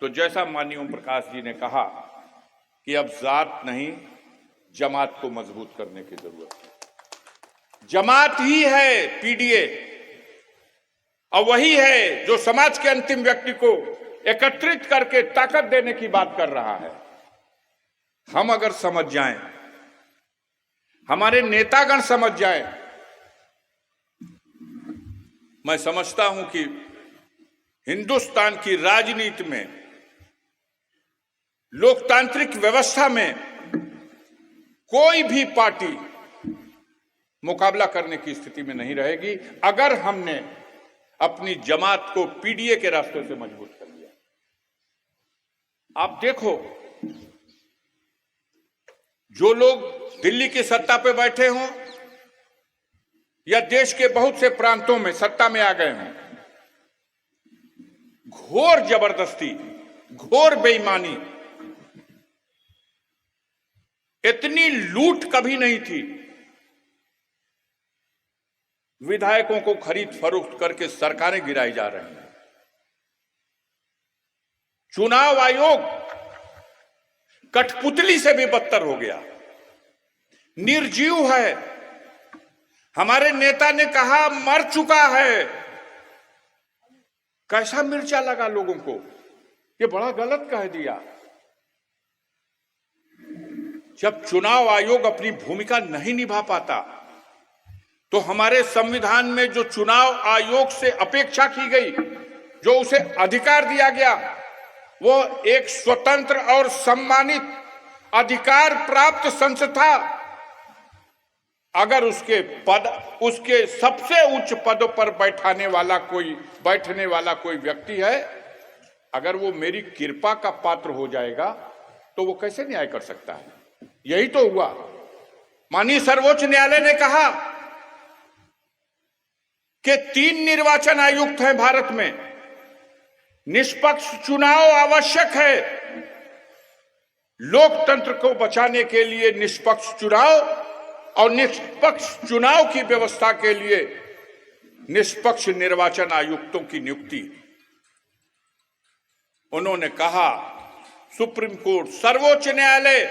तो जैसा माननीय ओम प्रकाश जी ने कहा कि अब जात नहीं, जमात को मजबूत करने की जरूरत है। जमात ही है पीडीए, और वही है जो समाज के अंतिम व्यक्ति को एकत्रित करके ताकत देने की बात कर रहा है। हम अगर समझ जाएं, हमारे नेतागण समझ जाएं, मैं समझता हूं कि हिंदुस्तान की राजनीति में, लोकतांत्रिक व्यवस्था में कोई भी पार्टी मुकाबला करने की स्थिति में नहीं रहेगी अगर हमने अपनी जमात को पीडीए के रास्ते से मजबूत कर लिया। आप देखो, जो लोग दिल्ली की सत्ता पे बैठे हों या देश के बहुत से प्रांतों में सत्ता में आ गए हों, घोर जबरदस्ती, घोर बेईमानी, इतनी लूट कभी नहीं थी। विधायकों को खरीद फरोख्त करके सरकारें गिराई जा रही हैं। चुनाव आयोग कठपुतली से भी बदतर हो गया, निर्जीव है। हमारे नेता ने कहा मर चुका है। कैसा मिर्चा लगा लोगों को, ये बड़ा गलत कह दिया। जब चुनाव आयोग अपनी भूमिका नहीं निभा पाता तो हमारे संविधान में जो चुनाव आयोग से अपेक्षा की गई, जो उसे अधिकार दिया गया, वो एक स्वतंत्र और सम्मानित अधिकार प्राप्त संस्था, अगर उसके सबसे उच्च पद पर बैठने वाला कोई व्यक्ति है, अगर वो मेरी कृपा का पात्र हो जाएगा तो वो कैसे न्याय कर सकता है? यही तो हुआ। माननीय सर्वोच्च न्यायालय ने कहा कि 3 निर्वाचन आयुक्त हैं भारत में, निष्पक्ष चुनाव आवश्यक है। लोकतंत्र को बचाने के लिए निष्पक्ष चुनाव और निष्पक्ष चुनाव की व्यवस्था के लिए निष्पक्ष निर्वाचन आयुक्तों की नियुक्ति। उन्होंने कहा, सुप्रीम कोर्ट, सर्वोच्च न्यायालय,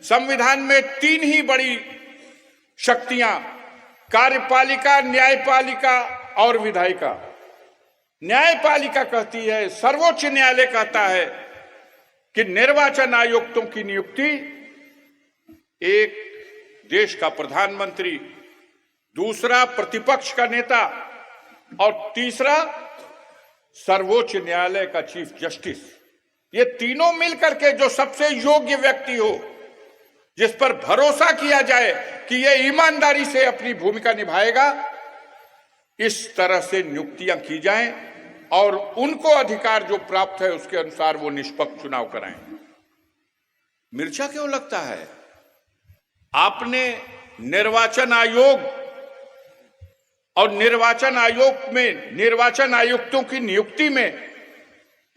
संविधान में 3 ही बड़ी शक्तियां, कार्यपालिका, न्यायपालिका और विधायिका। न्यायपालिका कहती है, सर्वोच्च न्यायालय कहता है कि निर्वाचन आयुक्तों की नियुक्ति एक देश का प्रधानमंत्री, दूसरा प्रतिपक्ष का नेता और तीसरा सर्वोच्च न्यायालय का चीफ जस्टिस, ये तीनों मिलकर के जो सबसे योग्य व्यक्ति हो, जिस पर भरोसा किया जाए कि ये ईमानदारी से अपनी भूमिका निभाएगा, इस तरह से नियुक्तियां की जाएं और उनको अधिकार जो प्राप्त है उसके अनुसार वो निष्पक्ष चुनाव कराएं। मिर्चा क्यों लगता है? आपने निर्वाचन आयोग और निर्वाचन आयोग में निर्वाचन आयुक्तों की नियुक्ति में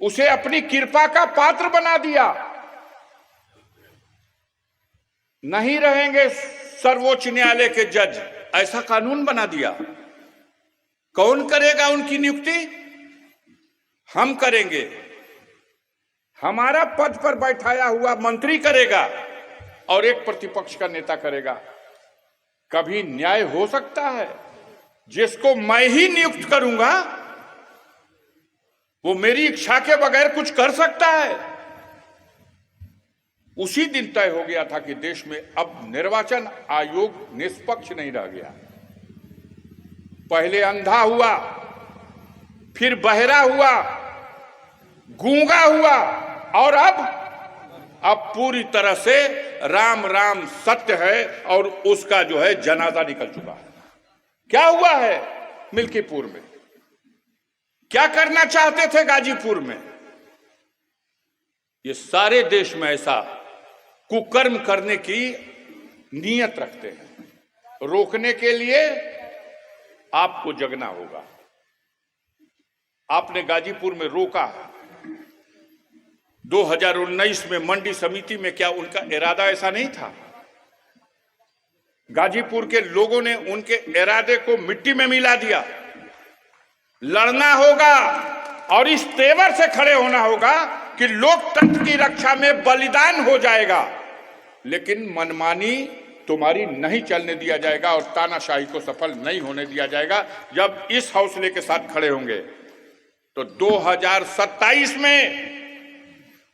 उसे अपनी कृपा का पात्र बना दिया। नहीं रहेंगे सर्वोच्च न्यायालय के जज, ऐसा कानून बना दिया। कौन करेगा उनकी नियुक्ति? हम करेंगे। हमारा पद पर बैठाया हुआ मंत्री करेगा और एक प्रतिपक्ष का नेता करेगा। कभी न्याय हो सकता है? जिसको मैं ही नियुक्त करूंगा वो मेरी इच्छा के बगैर कुछ कर सकता है? उसी दिन तय हो गया था कि देश में अब निर्वाचन आयोग निष्पक्ष नहीं रह गया। पहले अंधा हुआ, फिर बहरा हुआ, गूंगा हुआ और अब पूरी तरह से राम राम सत्य है और उसका जो है जनाजा निकल चुका है। क्या हुआ है मिल्कीपुर में? क्या करना चाहते थे गाजीपुर में? ये सारे देश में ऐसा कुकर्म करने की नीयत रखते हैं। रोकने के लिए आपको जगना होगा। आपने गाजीपुर में रोका। 2019 में मंडी समिति में क्या उनका इरादा ऐसा नहीं था? गाजीपुर के लोगों ने उनके इरादे को मिट्टी में मिला दिया। लड़ना होगा और इस तेवर से खड़े होना होगा कि लोकतंत्र की रक्षा में बलिदान हो जाएगा, लेकिन मनमानी तुम्हारी नहीं चलने दिया जाएगा और तानाशाही को सफल नहीं होने दिया जाएगा। जब इस हौसले के साथ खड़े होंगे तो 2027 में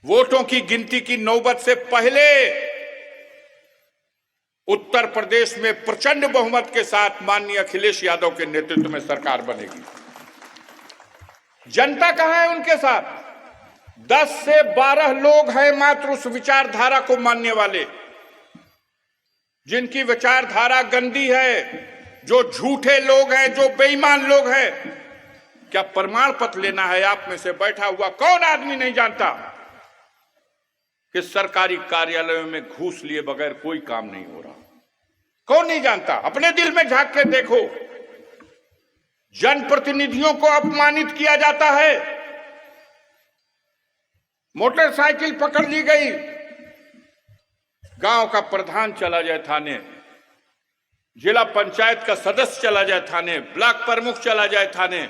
वोटों की गिनती की नौबत से पहले उत्तर प्रदेश में प्रचंड बहुमत के साथ माननीय अखिलेश यादव के नेतृत्व में सरकार बनेगी। जनता कहां है उनके साथ? 10 से 12 लोग हैं मात्र उस विचारधारा को मानने वाले, जिनकी विचारधारा गंदी है, जो झूठे लोग हैं, जो बेईमान लोग हैं। क्या प्रमाण पत्र लेना है? आप में से बैठा हुआ कौन आदमी नहीं जानता कि सरकारी कार्यालयों में घूस लिए बगैर कोई काम नहीं हो रहा? कौन नहीं जानता? अपने दिल में झांक के देखो। जनप्रतिनिधियों को अपमानित किया जाता है, मोटरसाइकिल पकड़ ली गई, गांव का प्रधान चला जाए थाने, जिला पंचायत का सदस्य चला जाए थाने, ब्लॉक प्रमुख चला जाए थाने,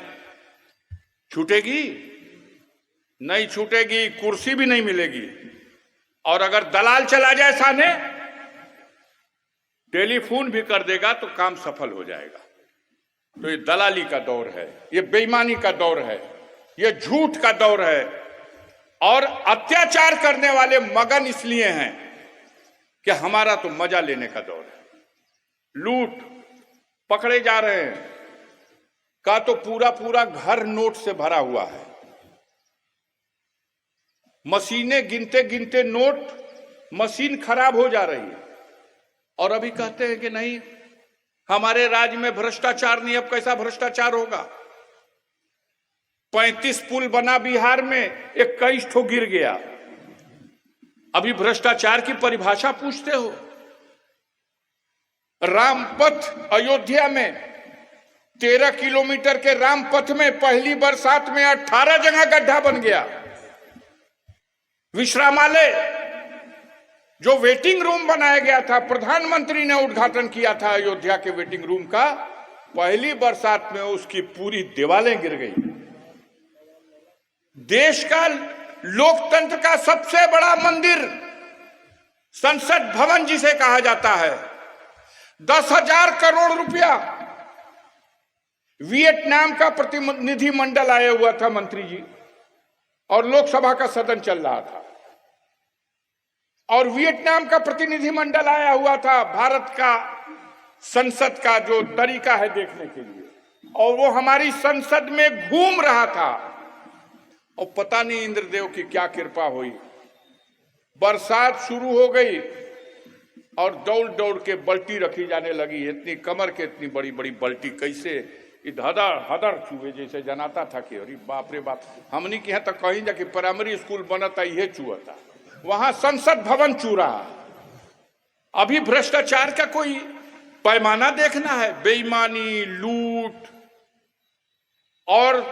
छूटेगी? नहीं छूटेगी, कुर्सी भी नहीं मिलेगी। और अगर दलाल चला जाए थाने, टेलीफोन भी कर देगा तो काम सफल हो जाएगा। तो ये दलाली का दौर है, ये बेईमानी का दौर है, ये झूठ का दौर है। और अत्याचार करने वाले मगन इसलिए हैं कि हमारा तो मजा लेने का दौर है। लूट पकड़े जा रहे हैं, का तो पूरा पूरा घर नोट से भरा हुआ है। मशीनें गिनते गिनते नोट, मशीन खराब हो जा रही है। और अभी कहते हैं कि नहीं, हमारे राज्य में भ्रष्टाचार नहीं। अब कैसा भ्रष्टाचार होगा? 35 पुल बना बिहार में, 21 ठो गिर गया। अभी भ्रष्टाचार की परिभाषा पूछते हो? रामपथ अयोध्या में 13 किलोमीटर के रामपथ में पहली बरसात में 18 जगह गड्ढा बन गया। विश्रामालय जो वेटिंग रूम बनाया गया था, प्रधानमंत्री ने उद्घाटन किया था अयोध्या के वेटिंग रूम का, पहली बरसात में उसकी पूरी दीवारें गिर गई। देश का लोकतंत्र का सबसे बड़ा मंदिर संसद भवन जिसे कहा जाता है, 10,000 करोड़ रुपया, वियतनाम का प्रतिनिधि मंडल आया हुआ था मंत्री जी, और लोकसभा का सदन चल रहा था, और वियतनाम का प्रतिनिधि मंडल आया हुआ था भारत का संसद का जो तरीका है देखने के लिए, और वो हमारी संसद में घूम रहा था। और पता नहीं इंद्रदेव की क्या कृपा हुई, बरसात शुरू हो गई और दौड़ दौड़ के बल्टी रखी जाने लगी। इतनी कमर के इतनी बड़ी बड़ी बल्टी, कैसे हदर हदर चूहे जैसे जनाता था कि अरे बाप रे बाप, हमनी के यहाँ तक कहीं जाके प्राइमरी स्कूल बनता यह चूहता, वहां संसद भवन चू रहा। अभी भ्रष्टाचार का कोई पैमाना देखना है? बेईमानी, लूट और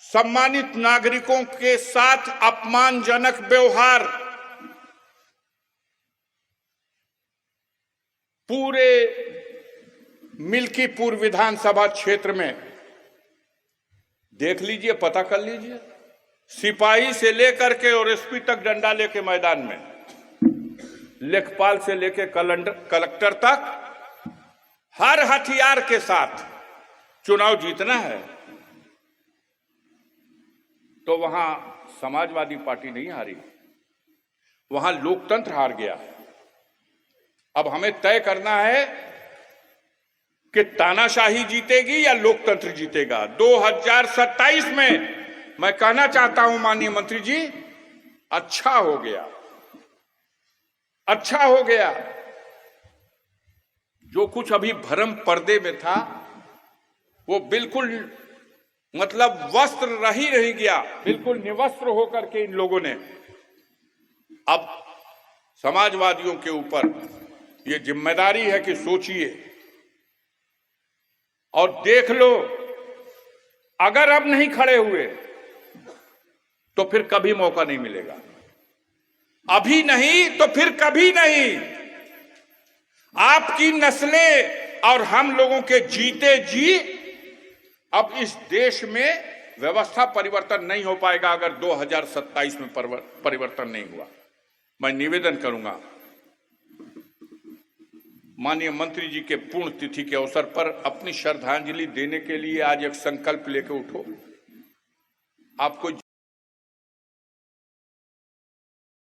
सम्मानित नागरिकों के साथ अपमानजनक व्यवहार पूरे मिल्कीपुर विधानसभा क्षेत्र में देख लीजिए, पता कर लीजिए। सिपाही से लेकर के और एसपी तक डंडा लेके मैदान में, लेखपाल से लेके कलेक्टर तक हर हथियार के साथ चुनाव जीतना है। तो वहां समाजवादी पार्टी नहीं हारी, वहां लोकतंत्र हार गया। अब हमें तय करना है कि तानाशाही जीतेगी या लोकतंत्र जीतेगा। 2027 में मैं कहना चाहता हूं माननीय मंत्री जी, अच्छा हो गया, अच्छा हो गया। जो कुछ अभी भरम पर्दे में था वो बिल्कुल मतलब वस्त्र रही रह गया, बिल्कुल निवस्त्र होकर के इन लोगों ने अब समाजवादियों के ऊपर ये जिम्मेदारी है कि सोचिए और देख लो, अगर अब नहीं खड़े हुए तो फिर कभी मौका नहीं मिलेगा। अभी नहीं तो फिर कभी नहीं। आपकी नस्लें और हम लोगों के जीते जी अब इस देश में व्यवस्था परिवर्तन नहीं हो पाएगा अगर 2027 में परिवर्तन नहीं हुआ। मैं निवेदन करूंगा माननीय मंत्री जी के पूर्ण तिथि के अवसर पर अपनी श्रद्धांजलि देने के लिए आज एक संकल्प लेकर उठो। आपको